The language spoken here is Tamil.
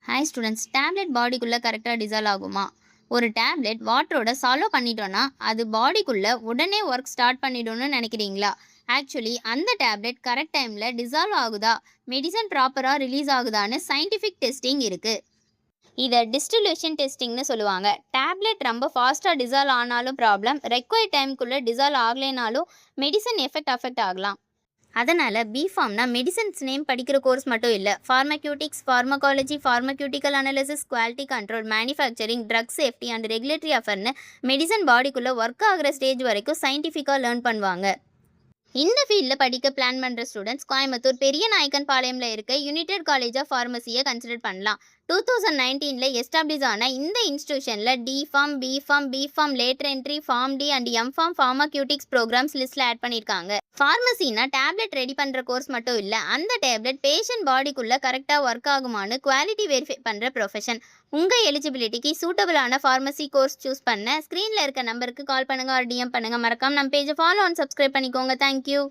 ஹாய் ஸ்டூடெண்ட்ஸ், டேப்லெட் பாடிக்குள்ளே கரெக்டாக டிசால்வ் ஆகுமா? ஒரு டேப்லெட் வாட்டரோட சாலோ பண்ணிட்டோன்னா அது பாடிக்குள்ளே உடனே ஒர்க் ஸ்டார்ட் பண்ணிடும்னு நினைக்கிறீங்களா? ஆக்சுவலி அந்த டேப்லெட் கரெக்ட் டைமில் டிசால்வ் ஆகுதா, மெடிசன் ப்ராப்பராக ரிலீஸ் ஆகுதான்னு சயின்டிஃபிக் டெஸ்டிங் இருக்குது. இதை டிஸ்டிலேஷன் டெஸ்டிங்னு சொல்லுவாங்க. டேப்லெட் ரொம்ப ஃபாஸ்ட்டாக டிசால்வ் ஆனாலும் ப்ராப்ளம், ரெக்வயர்ட் டைமுக்குள்ளே டிசால்வ் ஆகலைனாலும் மெடிசன் அஃபெக்ட் ஆகலாம். அதனால் பிஃபார்ம்னா மெடிசன்ஸ் நேம் படிக்கிற கோர்ஸ் மட்டும் இல்லை. Pharmaceutics, pharmacology, pharmaceutical analysis, quality control, manufacturing, drug safety and regulatory அஃபர்னு மெடிசன் பாடிக்குள்ளே ஒர்க் ஆகிற ஸ்டேஜ் வரைக்கும் சயின்டிஃபிக்காக லேர்ன் பண்ணுவாங்க. இந்த ஃபீல்டில் படிக்க பிளான் பண்ணுற ஸ்டூடெண்ட்ஸ் கோயம்புத்தூர் பெரிய நாயக்கன் பாளையமில் இருக்க யுனைடெட் காலேஜ் ஆஃப் ஃபார்மசியை கன்சிடர் பண்ணலாம். 2019 எஸ்டாப்ளிஷ் ஆன இந்த இன்ஸ்டியூஷனில் D Pharm, B Pharm later entry, Pharm D and M Pharm pharmaceutics programs லிஸ்ட்டில் ஆட் பண்ணியிருக்காங்க. ஃபார்மசினா டேப்லெட் ரெடி பண்ணுற கோர்ஸ் மட்டும் இல்லை, அந்த டேப்லெட் பேஷண்ட் பாடிக்குள்ளே கரெக்டாக ஒர்க் ஆகுமான்னு குவாலிட்டி வெரிஃபை பண்ணுற ப்ரொஃபஷன். உங்கள் எலிஜிபிலிட்டிக்கு சூட்டபிளான ஃபார்மசி கோர்ஸ் சூஸ் பண்ண ஸ்க்ரீனில் இருக்க நம்பருக்கு கால் பண்ணுங்கள் ஆர் டிஎம் பண்ணுங்கள். மறக்காம நம்ம பேஜை ஃபாலோ அண்ட் சப்ஸ்கிரைப் பண்ணிக்கோங்க. தேங்க்யூ.